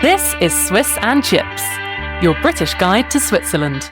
This is Swiss and Chips, your British guide to Switzerland.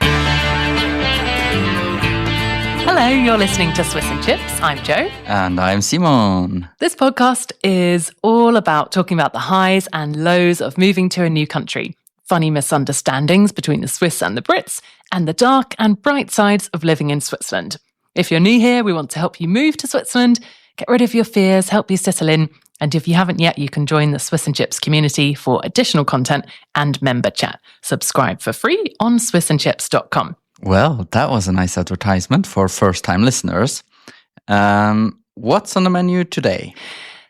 Hello, you're listening to Swiss and Chips. I'm Jo. And I'm Simon. This podcast is all about talking about the highs and lows of moving to a new country, funny misunderstandings between the Swiss and the Brits, and the dark and bright sides of living in Switzerland. If you're new here, we want to help you move to Switzerland, get rid of your fears, help you settle in. And if you haven't yet, you can join the Swiss and Chips community for additional content and member chat. Subscribe for free on swissandchips.com. Well, that was a nice advertisement for first-time listeners. What's on the menu today?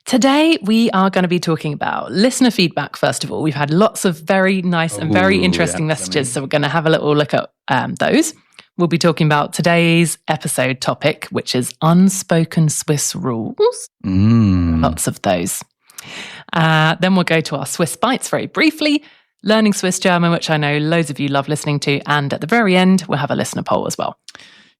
Today, we are going to be talking about listener feedback, first of all. We've had lots of very nice and very interesting messages, so we're going to have a little look at those. We'll be talking about today's episode topic, which is unspoken Swiss rules. Lots of those. Then we'll go to our Swiss bytes very briefly, learning Swiss German, which I know loads of you love listening to. And at the very end, we'll have a listener poll as well.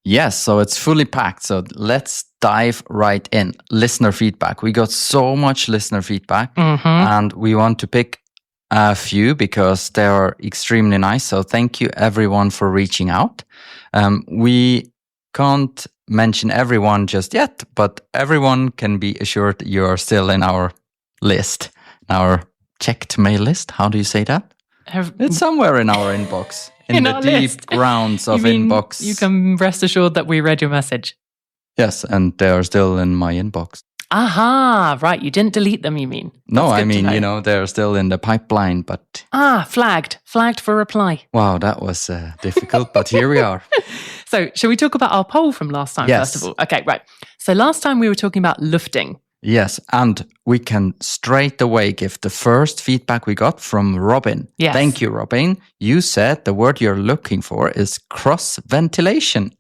Yes, so it's fully packed. So let's dive right in. Listener feedback. We got so much listener feedback, and we want to pick a few because they are extremely nice. So thank you everyone for reaching out. We can't mention everyone just yet, but everyone can be assured you are still in our list, our checked mail list. How do you say that? It's somewhere in our inbox, in the deep grounds of inbox. You can rest assured that we read your message. Yes, and they are still in my inbox. Aha, right. You didn't delete them, you mean? No, I mean, they're still in the pipeline, but... Flagged for reply. Wow, that was difficult, but here we are. So, shall we talk about our poll from last time, Yes. first of all? Okay, right. So last time we were talking about lufting. Yes, and we can straight away give the first feedback we got from Robin. Yes. Thank you, Robin. You said the word you're looking for is cross-ventilation,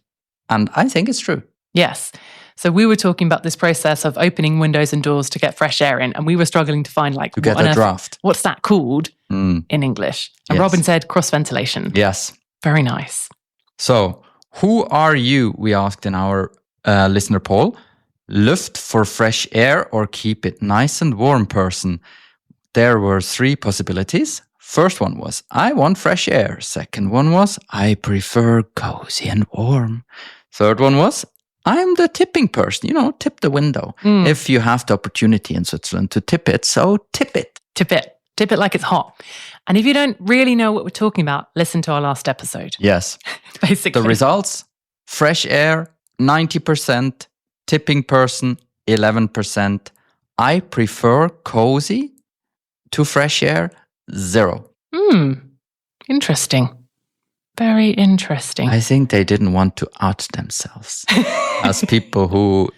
and I think it's true. Yes. So we were talking about this process of opening windows and doors to get fresh air in, and we were struggling to find To get a draft. What's that called in English? And Yes. Robin said cross-ventilation. Yes. Very nice. So, who are you, we asked in our listener poll. Luft for fresh air or keep it nice and warm person? There were 3 possibilities. First one was, I want fresh air. Second one was, I prefer cozy and warm. Third one was, I'm the tipping person, tip the window. If you have the opportunity in Switzerland to tip it, so tip it. Tip it like it's hot. And if you don't really know what we're talking about, listen to our last episode. Yes. Basically. The results, fresh air, 90%, tipping person, 11%. I prefer cozy to fresh air, 0. Interesting. Very interesting. I think they didn't want to out themselves as people who,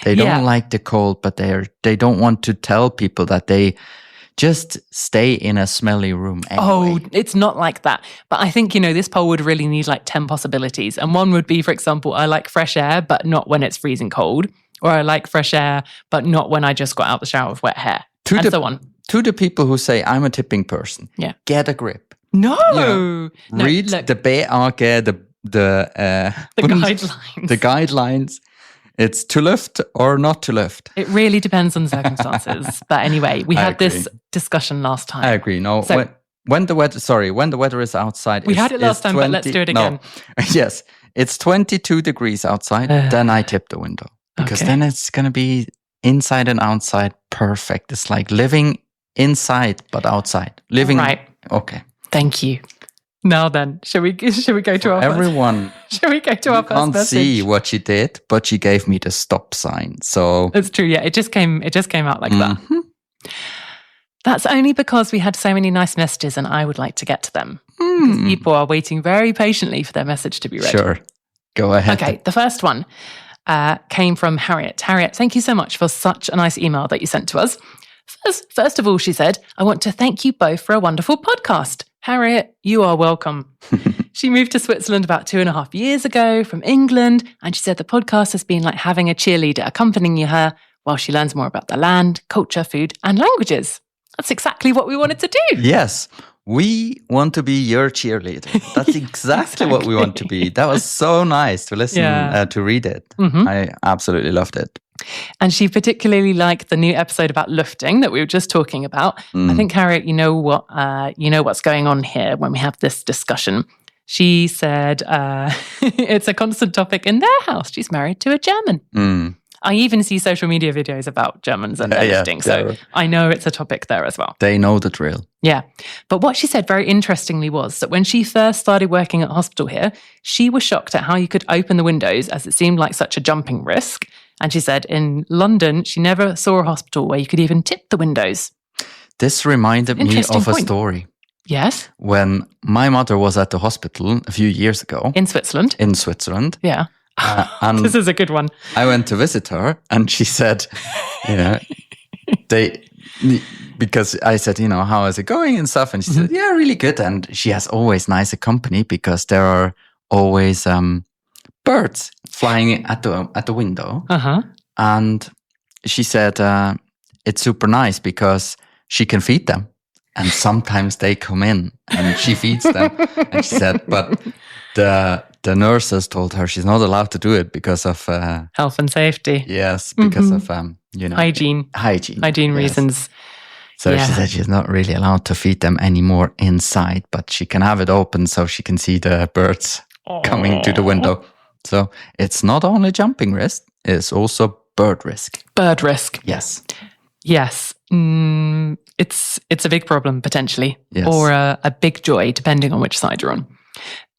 they don't like the cold, but they don't want to tell people that they just stay in a smelly room anyway. Oh, it's not like that. But I think, this poll would really need like 10 possibilities. And one would be, for example, I like fresh air, but not when it's freezing cold. Or I like fresh air, but not when I just got out the shower with wet hair. So on. To the people who say, I'm a tipping person, get a grip. No. Read the BAG, the guidelines. The guidelines. It's to lift or not to lift. It really depends on the circumstances. But anyway, we had this discussion last time. I agree. No, so, when the weather is outside. We had it last time, but let's do it again. No. Yes, it's 22 degrees outside. Then I tip the window because then it's going to be inside and outside perfect. It's like living inside but outside. Living right. Okay. Thank you. Now then, shall we go to our everyone? Shall we go to our first message? Can't see what she did, but she gave me the stop sign. So it's true. Yeah, it just came out like that. That's only because we had so many nice messages, and I would like to get to them because people are waiting very patiently for their message to be read. Sure, go ahead. Okay, the first one came from Harriet. Harriet, thank you so much for such a nice email that you sent to us. First of all, she said, I want to thank you both for a wonderful podcast. Harriet, you are welcome. She moved to Switzerland about 2.5 years ago from England, and she said the podcast has been like having a cheerleader accompanying her while she learns more about the land, culture, food, and languages. That's exactly what we wanted to do. Yes, we want to be your cheerleader. That's exactly what we want to be. That was so nice to listen, to read it. I absolutely loved it. And she particularly liked the new episode about lufting that we were just talking about. I think, Harriet, you know what's going on here when we have this discussion. She said it's a constant topic in their house. She's married to a German. I even see social media videos about Germans and their lifting. So I know it's a topic there as well. They know the drill. Yeah. But what she said very interestingly was that when she first started working at hospital here, she was shocked at how you could open the windows as it seemed like such a jumping risk. And she said in London, she never saw a hospital where you could even tip the windows. This reminded me of a story. Yes. When my mother was at the hospital a few years ago. In Switzerland? In Switzerland. Yeah. And this is a good one. I went to visit her and she said, because I said, how is it going and stuff? And she said, yeah, really good. And she has always nicer company because there are always birds flying at the window. And she said it's super nice because she can feed them. And sometimes they come in and she feeds them. And she said, but the nurses told her she's not allowed to do it because of health and safety. Yes, because of hygiene reasons. So she said she's not really allowed to feed them anymore inside, but she can have it open so she can see the birds coming to the window. So it's not only jumping risk, it's also bird risk. Bird risk. Yes. Yes. It's a big problem potentially, or a big joy depending on which side you're on.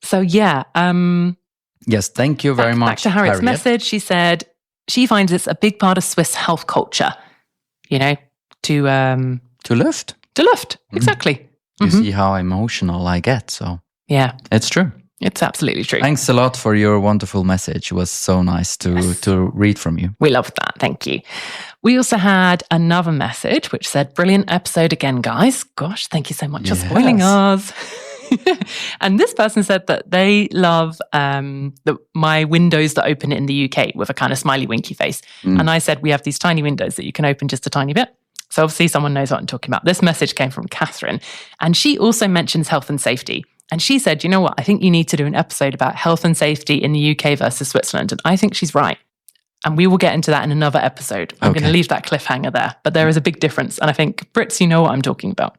So yes, thank you very much. Back to Harriet's message. She said she finds it's a big part of Swiss health culture, to lift. To lift, exactly. You see how emotional I get, so yeah, it's true. It's absolutely true. Thanks a lot for your wonderful message. It was so nice to read from you. We loved that. Thank you. We also had another message which said, brilliant episode again, guys. Gosh, thank you so much for spoiling us. And this person said that they love my windows that open in the UK with a kind of smiley winky face. And I said, we have these tiny windows that you can open just a tiny bit. So obviously someone knows what I'm talking about. This message came from Catherine. And she also mentions health and safety. And she said, you know what, I think you need to do an episode about health and safety in the UK versus Switzerland. And I think she's right. And we will get into that in another episode. I'm going to leave that cliffhanger there. But there is a big difference. And I think, Brits, you know what I'm talking about.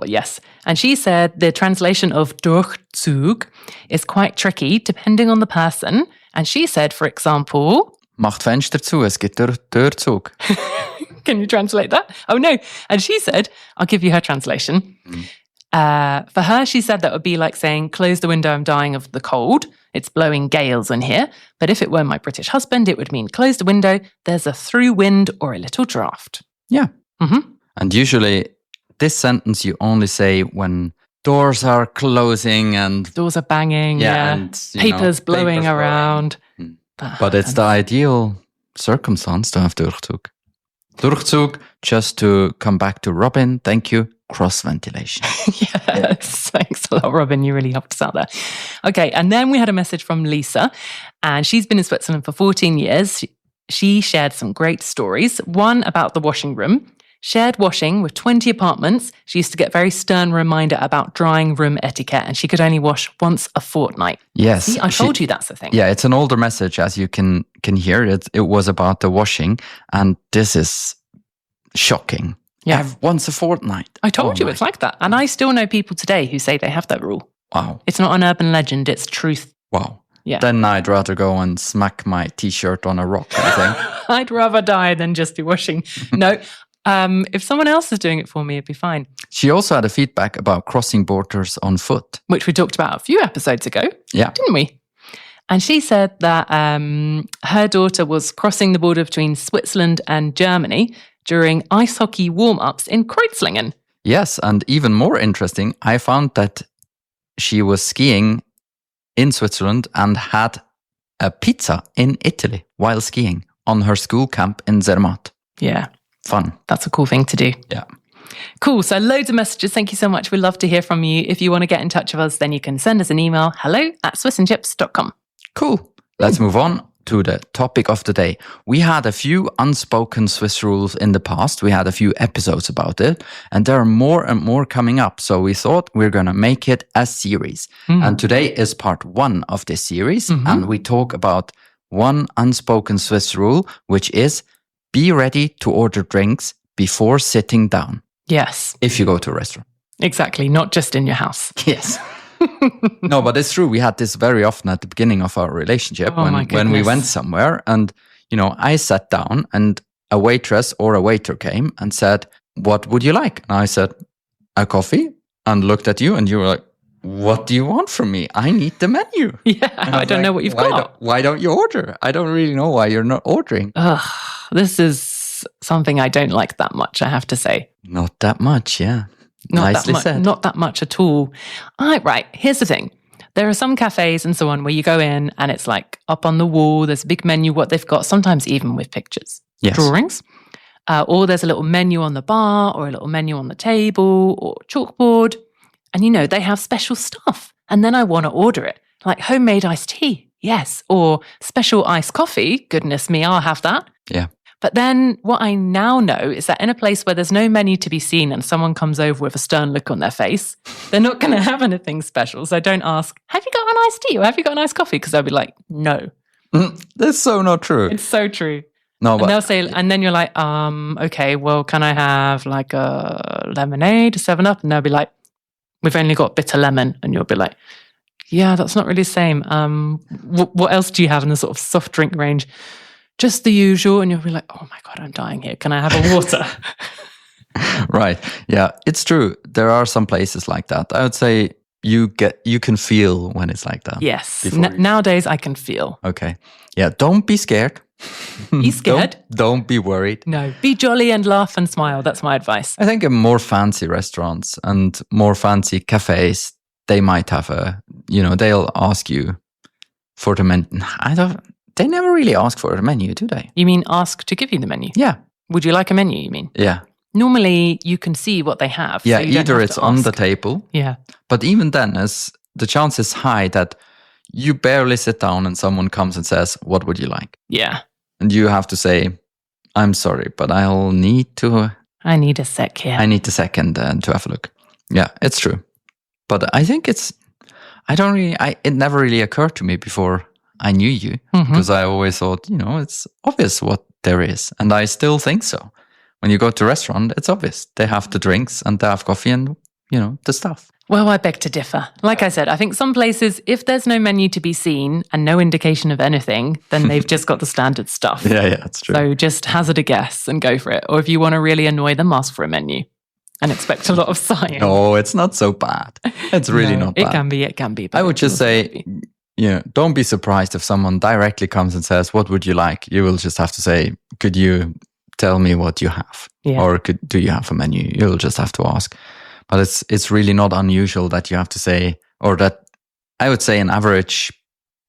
Yes. And she said the translation of Durchzug is quite tricky depending on the person. And she said, for example... Macht Fenster zu, es gibt Durchzug. Can you translate that? Oh, no. And she said, I'll give you her translation. For her, she said that would be like saying, close the window, I'm dying of the cold. It's blowing gales in here. But if it were my British husband, it would mean close the window, there's a through wind or a little draft. Yeah. And usually this sentence you only say when doors are closing and... Doors are banging, and papers blowing around. But it's the ideal circumstance to have Durchzug. Durchzug, just to come back to Robin, thank you, cross ventilation. Yes, thanks a lot, Robin. You really helped us out there. Okay, and then we had a message from Lisa, and she's been in Switzerland for 14 years. She shared some great stories. One about the washing room. Shared washing with 20 apartments. She used to get very stern reminder about drying room etiquette, and she could only wash once a fortnight. Yes. See, I told you that's the thing. Yeah, it's an older message, as you can hear. It was about the washing, and this is shocking. Yeah. Once a fortnight. I told you it's like that. And I still know people today who say they have that rule. Wow. It's not an urban legend, it's truth. Wow. Yeah. Then I'd rather go and smack my t-shirt on a rock, I think. I'd rather die than just do washing. No. If someone else is doing it for me, it'd be fine. She also had a feedback about crossing borders on foot. Which we talked about a few episodes ago. Yeah. Didn't we? And she said that her daughter was crossing the border between Switzerland and Germany during ice hockey warm-ups in Kreuzlingen. Yes, and even more interesting, I found that she was skiing in Switzerland and had a pizza in Italy while skiing on her school camp in Zermatt. Yeah. Fun. That's a cool thing to do. Yeah. Cool. So loads of messages. Thank you so much. We'd love to hear from you. If you want to get in touch with us, then you can send us an email, hello@swissandchips.com. Cool. Let's move on to the topic of the day. We had a few unspoken Swiss rules in the past. We had a few episodes about it, and there are more and more coming up. So we thought we're going to make it a series. And today is part 1 of this series. And we talk about one unspoken Swiss rule, which is be ready to order drinks before sitting down. Yes. If you go to a restaurant. Exactly. Not just in your house. Yes. No, but it's true. We had this very often at the beginning of our relationship when we went somewhere and, I sat down and a waitress or a waiter came and said, what would you like? And I said, a coffee, and looked at you and you were like, what do you want from me? I need the menu. Yeah, I don't know what you've got. Why don't you order? I don't really know why you're not ordering. This is something I don't like that much, I have to say. Not that much, yeah. Nicely said. Not that much at all. Right, here's the thing. There are some cafes and so on where you go in and it's like up on the wall, there's a big menu, what they've got, sometimes even with pictures, drawings. Or there's a little menu on the bar or a little menu on the table or chalkboard. And they have special stuff. And then I want to order it, like homemade iced tea, yes. Or special iced coffee, goodness me, I'll have that. Yeah. But then what I now know is that in a place where there's no menu to be seen and someone comes over with a stern look on their face, they're not going to have anything special. So don't ask, have you got an iced tea or have you got an iced coffee? Because they'll be like, no. That's so not true. It's so true. No, and they'll say, and then you're like, okay, well, can I have like a lemonade, 7-Up? And they'll be like, we've only got bitter lemon. And you'll be like, yeah, that's not really the same. What else do you have in the sort of soft drink range? Just the usual. And you'll be like, oh my God, I'm dying here. Can I have a water? Right. Yeah, it's true. There are some places like that. I would say you can feel when it's like that. Yes. Nowadays I can feel. Okay. Yeah. Don't be scared. Be scared. Don't be worried. No. Be jolly and laugh and smile. That's my advice. I think in more fancy restaurants and more fancy cafes, they might have they'll ask you for the menu. They never really ask for a menu, do they? You mean ask to give you the menu? Yeah. Would you like a menu, you mean? Yeah. Normally you can see what they have. Yeah, so either it's on the table. Yeah. But even then, the chance is high that you barely sit down and someone comes and says, what would you like? Yeah. And you have to say, I'm sorry, but I need a sec here. I need a second to have a look. Yeah, it's true. But I think it never really occurred to me before I knew you, because I always thought, it's obvious what there is. And I still think so. When you go to a restaurant, it's obvious. They have the drinks and they have coffee and, the stuff. Well, I beg to differ. Like I said, I think some places, if there's no menu to be seen and no indication of anything, then they've just got the standard stuff. Yeah, that's true. So just hazard a guess and go for it. Or if you want to really annoy them, ask for a menu and expect a lot of sighing. No, it's not so bad. It's really not bad. It can be. I would just say, don't be surprised if someone directly comes and says, what would you like? You will just have to say, could you tell me what you have? Yeah. Or do you have a menu? You'll just have to ask. But it's really not unusual that you have to say, or that I would say an average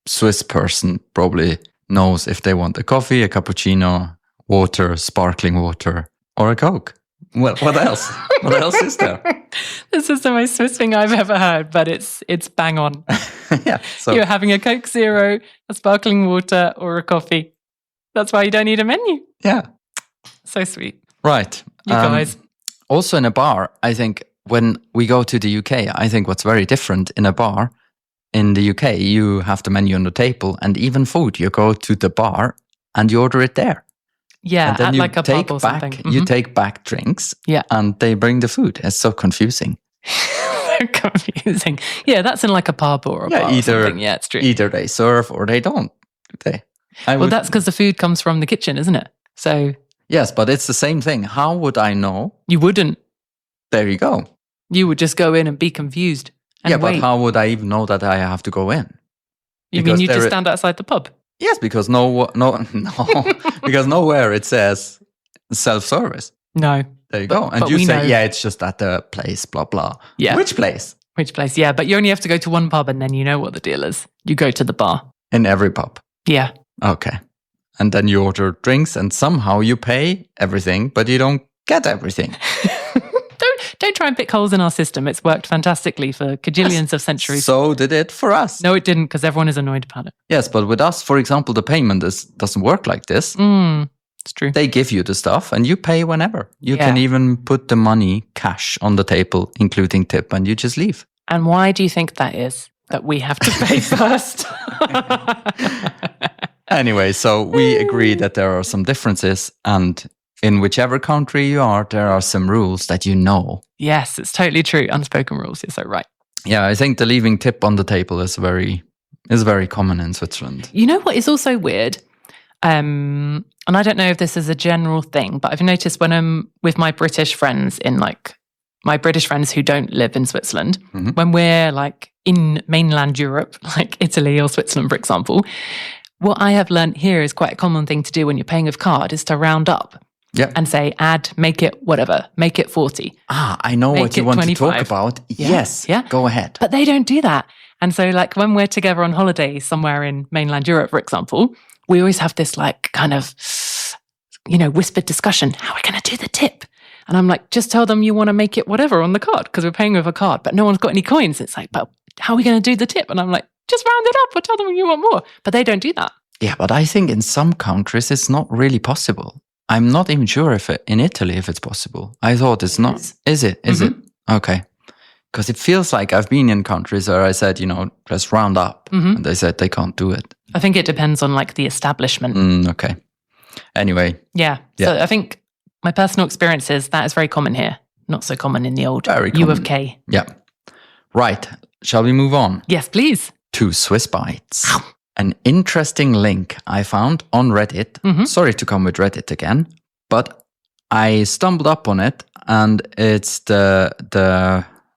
Swiss person probably knows if they want a coffee, a cappuccino, water, sparkling water, or a Coke. Well, what else? What else is there? This is the most Swiss thing I've ever heard, but it's bang on. Yeah. So you're having a Coke Zero, a sparkling water, or a coffee. That's why you don't need a menu. Yeah. So sweet. Right. You guys. Also in a bar, I think when we go to the UK, I think what's very different in a bar, in the UK, you have the menu on the table and even food. You go to the bar and you order it there. Yeah, and then at like a pub or something. Mm-hmm. You take back drinks and they bring the food. It's so confusing. So confusing. Yeah, that's in like a pub or a bar or something. Yeah, it's true. Either they serve or they don't. That's because the food comes from the kitchen, isn't it? So yes, but it's the same thing. How would I know? You wouldn't. There you go. You would just go in and be confused. And but how would I even know that I have to go in? You mean you just stand outside the pub? Yes, because because nowhere it says self-service. No. There you go. And you say, it's just at the place, blah, blah. Yeah. Which place? Yeah, but you only have to go to one pub and then you know what the deal is. You go to the bar. In every pub? Yeah. Okay. And then you order drinks and somehow you pay everything, but you don't get everything. Don't don't try and pick holes in our system. It's worked fantastically for cajillions of centuries. So did it for us. No, it didn't, because everyone is annoyed about it. Yes, but with us, for example, the payment doesn't work like this. It's true. They give you the stuff and you pay whenever. You can even put the money cash on the table, including tip, and you just leave. And why do you think that is? That we have to pay first? Anyway, so we agree that there are some differences, and in whichever country you are, there are some rules that you know. Yes, it's totally true. Unspoken rules. You're so right. Yeah, I think the leaving tip on the table is very common in Switzerland. You know what is also weird? And I don't know if this is a general thing, but I've noticed when I'm with my British friends my British friends who don't live in Switzerland, when we're like in mainland Europe, like Italy or Switzerland, for example, what I have learned here is quite a common thing to do when you're paying with card is to round up and say, make it whatever, make it 40. I know what you want 25. To talk about. Yes, go ahead. But they don't do that. And so like when we're together on holiday somewhere in mainland Europe, for example, we always have this like kind of, whispered discussion. How are we going to do the tip? And I'm like, just tell them you want to make it whatever on the card because we're paying with a card, but no one's got any coins. It's like, but how are we going to do the tip? And I'm like, just round it up or tell them you want more. But they don't do that. Yeah, but I think in some countries it's not really possible. I'm not even sure if in Italy if it's possible. I thought it's not. Is it? Is it? Okay. Because it feels like I've been in countries where I said, just round up. And they said they can't do it. I think it depends on like the establishment. Okay. Anyway. Yeah. So I think my personal experience is that is very common here. Not so common in the old U of K. Yeah. Right. Shall we move on? Yes, please. To Swiss bytes. An interesting link I found on Reddit. Sorry to come with Reddit again, but I stumbled up on it, and it's the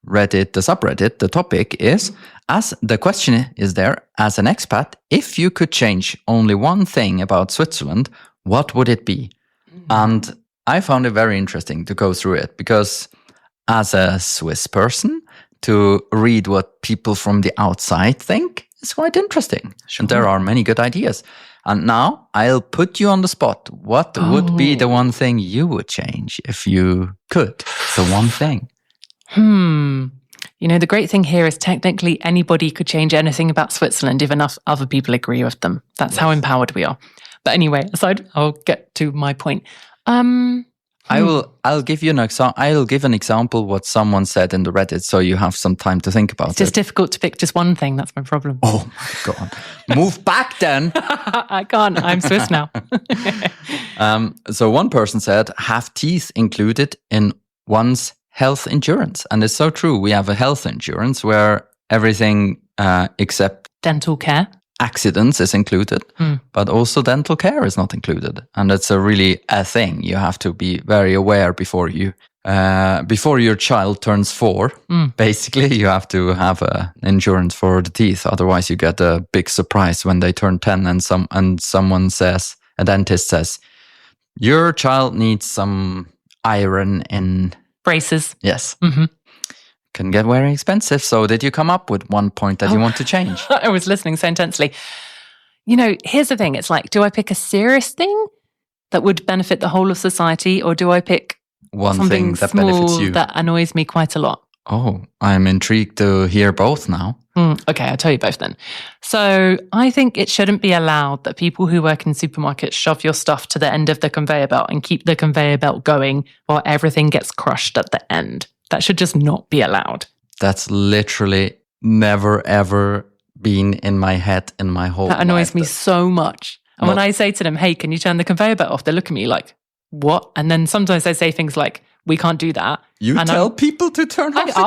Reddit, the subreddit. The topic is, as the question is there, as an expat, if you could change only one thing about Switzerland, what would it be? And I found it very interesting to go through it because as a Swiss person, to read what people from the outside think is quite interesting. Sure. And there are many good ideas. And now I'll put you on the spot. What would be the one thing you would change if you could? The one thing. The great thing here is technically anybody could change anything about Switzerland if enough other people agree with them. That's how empowered we are. But anyway, I'll get to my point. I'll give you an example. I'll give an example what someone said in the Reddit, so you have some time to think about it. It's just difficult to pick just one thing. That's my problem. Oh my God! Move back then. I can't. I'm Swiss now. So one person said, "Have teeth included in one's health insurance," and it's so true. We have a health insurance where everything except dental care. Accidents is included, but also dental care is not included, and it's really a thing. You have to be very aware before your child turns 4. Basically, you have to have an insurance for the teeth. Otherwise, you get a big surprise when they turn 10, and someone says, a dentist says, your child needs some iron in braces. Yes. Can get very expensive. So did you come up with one point that you want to change? I was listening so intensely. Here's the thing. It's like, do I pick a serious thing that would benefit the whole of society, or do I pick one thing that benefits you that annoys me quite a lot? Oh, I'm intrigued to hear both now. Okay, I'll tell you both then. So I think it shouldn't be allowed that people who work in supermarkets shove your stuff to the end of the conveyor belt and keep the conveyor belt going while everything gets crushed at the end. That should just not be allowed. That's literally never, ever been in my head in my whole life. That annoys me so much. And when I say to them, hey, can you turn the conveyor belt off? They look at me like, what? And then sometimes I say things like, we can't do that. You tell people to turn off?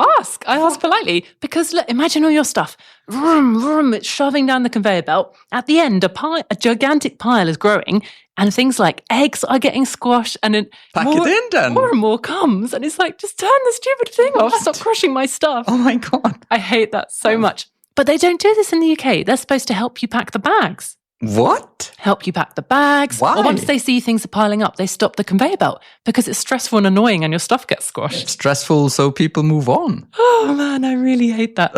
I ask politely, because look, imagine all your stuff. Vroom, vroom, it's shoving down the conveyor belt. At the end, a gigantic pile is growing, and things like eggs are getting squashed, and then pack it in then. More and more comes, and it's like, just turn the stupid thing off. Stop crushing my stuff. Oh my God. I hate that so much. But they don't do this in the UK. They're supposed to help you pack the bags. What? Help you pack the bags. Why? Or once they see things are piling up, they stop the conveyor belt because it's stressful and annoying and your stuff gets squashed. It's stressful, so people move on. Oh man, I really hate that.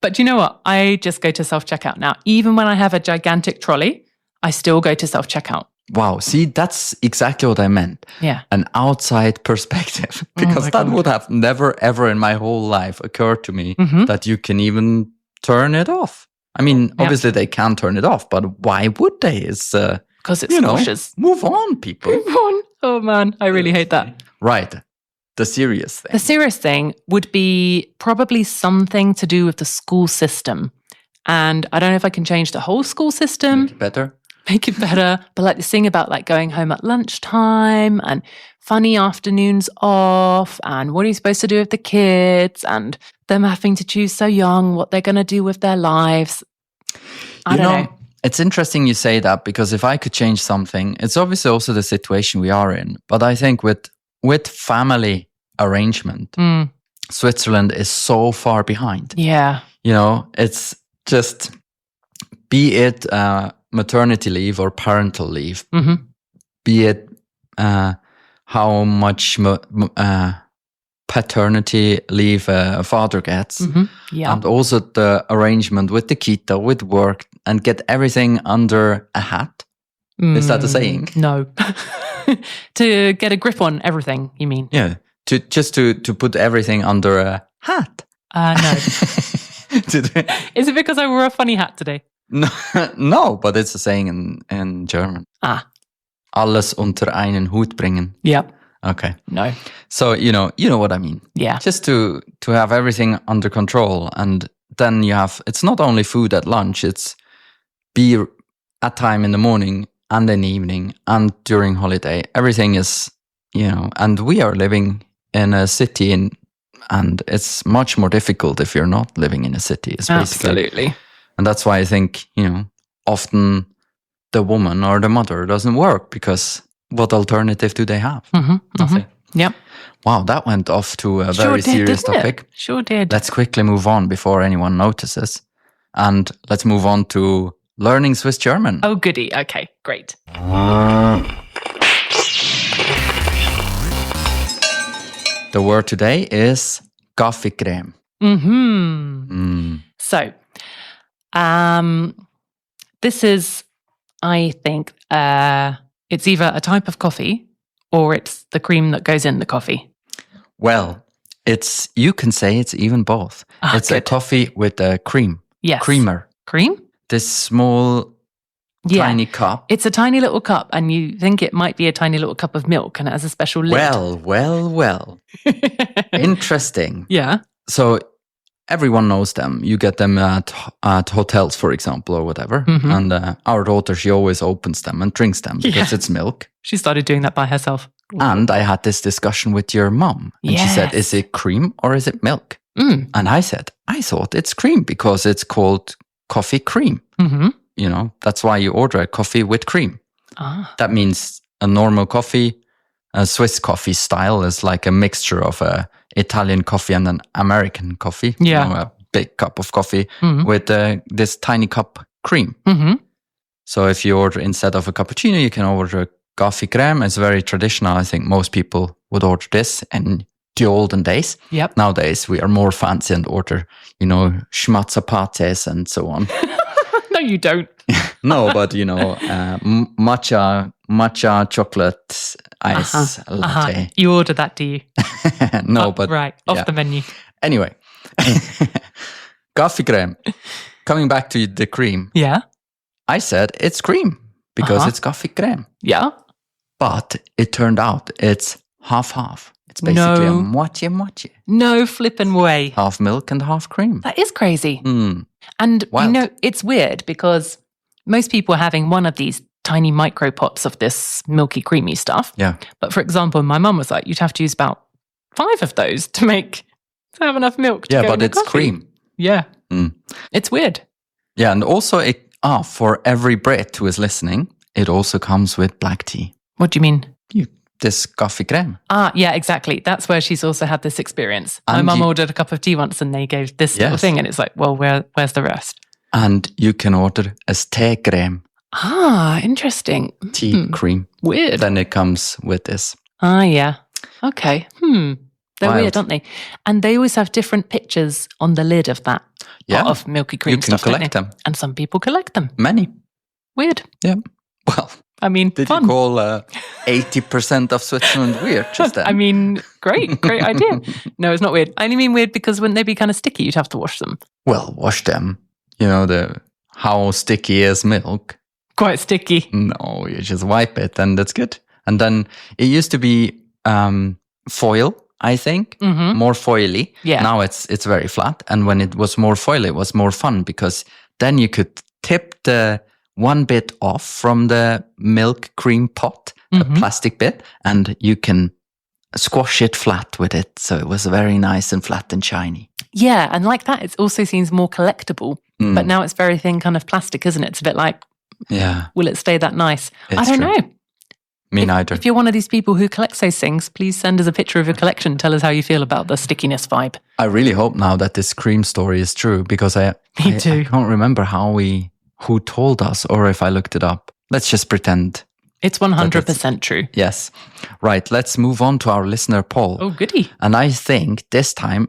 But do you know what? I just go to self-checkout now. Even when I have a gigantic trolley, I still go to self-checkout. Wow, see, that's exactly what I meant. Yeah. An outside perspective. Because that would have never, ever in my whole life occurred to me that you can even turn it off. I mean, obviously they can turn it off, but why would they? It's because it's nauseous. Move on, people. Move on. Oh man, I really hate that. Right. The serious thing. The serious thing would be probably something to do with the school system. And I don't know if I can change the whole school system. Make it better. But like this thing about like going home at lunchtime and funny afternoons off and what are you supposed to do with the kids and them having to choose so young what they're going to do with their lives. I don't know. It's interesting you say that because if I could change something, it's obviously also the situation we are in. But I think with family arrangement, Switzerland is so far behind. Yeah. It's just, be it maternity leave or parental leave, be it how much paternity leave a father gets, and also the arrangement with the kita, with work, and get everything under a hat. Is that the saying? No. To get a grip on everything, you mean? Yeah. To put everything under a hat. No. Is it because I wore a funny hat today? No, but it's a saying in German. Alles unter einen Hut bringen. Yep. Okay. No. So, you know what I mean. Yeah. Just to have everything under control. And then it's not only food at lunch, it's be at time in the morning and in the evening and during holiday. Everything is, and we are living in a city and it's much more difficult if you're not living in a city. Absolutely. And that's why I think, often the woman or the mother doesn't work because what alternative do they have? Nothing. Yep. Wow, that went off to a very serious topic. Sure did. Let's quickly move on before anyone notices. And let's move on to learning Swiss German. Oh, goody. Okay, great. The word today is Gaffi Crème. So, this is, I think, it's either a type of coffee or it's the cream that goes in the coffee. Well, you can say it's even both. It's a coffee with a cream. Yes. Creamer. Cream? This small, tiny cup. It's a tiny little cup, and you think it might be a tiny little cup of milk, and it has a special lid. Well. Interesting. Yeah. So everyone knows them. You get them at hotels, for example, or whatever. And our daughter, she always opens them and drinks them because it's milk. She started doing that by herself. And I had this discussion with your mom. And she said, is it cream or is it milk? And I said, I thought it's cream because it's called coffee cream. That's why you order a coffee with cream. That means a normal coffee, a Swiss coffee style is like a mixture of a Italian coffee and an American coffee. Yeah. A big cup of coffee with this tiny cup cream. So if you order, instead of a cappuccino, you can order a Gaffi Crème. It's very traditional. I think most people would order this in the olden days. Yep. Nowadays, we are more fancy and order, schmazzapates and so on. No, you don't. No, but, matcha chocolate ice latte. You order that, do you? No, but... Right, off the menu. Anyway. Gaffi Crème. Coming back to the cream. Yeah. I said it's cream because it's Gaffi Crème. Yeah. But it turned out it's half-half. It's basically a moitié-moitié. No flippin' way. Half milk and half cream. That is crazy. And, Wild. it's weird because most people are having one of these tiny micro pots of this milky, creamy stuff. Yeah. But for example, my mum was like, you'd have to use about 5 of those to have enough milk to go in but the it's coffee. cream. Yeah. It's weird. Yeah, and also for every Brit who is listening, it also comes with black tea. What do you mean? This Gaffi Crème. Yeah, exactly. That's where she's also had this experience. And my mum ordered a cup of tea once and they gave this little thing and it's like, well, where's the rest? And you can order a Teecrème. Interesting. Tea cream. Weird. Then it comes with this. Yeah. Okay. They're Wild. weird, aren't they? And they always have different pictures on the lid of that pot of milky cream you can stuff. collect them. And some people collect them. Many. Weird. Yeah. Well, I mean, Did fun. you call 80% of Switzerland weird just then? I mean, great idea. No, it's not weird. I only mean weird because wouldn't they be kind of sticky? You'd have to wash them. Well, wash them. You know, how sticky is milk? Quite sticky. No, you just wipe it and that's good. And then it used to be foil, I think, more foily. Yeah. Now it's very flat. And when it was more foily, it was more fun because then you could tip the one bit off from the milk cream pot, the plastic bit, and you can squash it flat with it. So it was very nice and flat and shiny. Yeah, and like that, it also seems more collectible. But now it's very thin kind of plastic, isn't it? It's a bit like, will it stay that nice? I don't know. Me neither. If you're one of these people who collects those things, please send us a picture of your collection. Tell us how you feel about the stickiness vibe. I really hope now that this cream story is true because I can't remember who told us or if I looked it up. Let's just pretend. It's 100% true. Yes. Right. Let's move on to our listener poll. Oh, goody. And I think this time,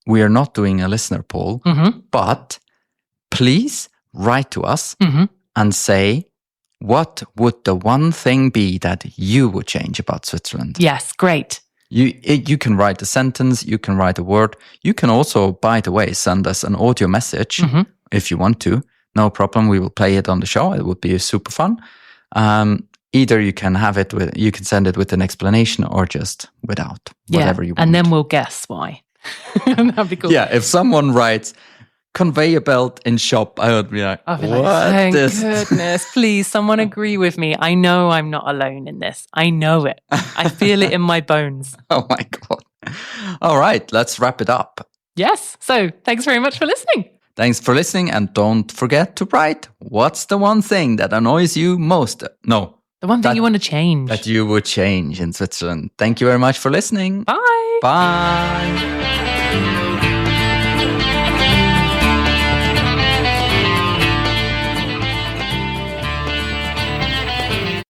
we are not doing a listener poll, but please write to us and say, what would the one thing be that you would change about Switzerland? Yes, great. You can write a sentence, you can write a word. You can also, by the way, send us an audio message if you want to. No problem. We will play it on the show. It would be super fun. Either you can you can send it with an explanation or just without, whatever you want. And then we'll guess why. That'd be cool. Yeah, if someone writes conveyor belt in shop, I would be like, thank goodness, please, someone agree with me. I know I'm not alone in this. I know it. I feel it in my bones. Oh my God. All right, let's wrap it up. Yes. So thanks very much for listening. Thanks for listening. And don't forget to write, what's the one thing that annoys you most? No. The one thing you want to change. That you would change in Switzerland. Thank you very much for listening. Bye. Bye.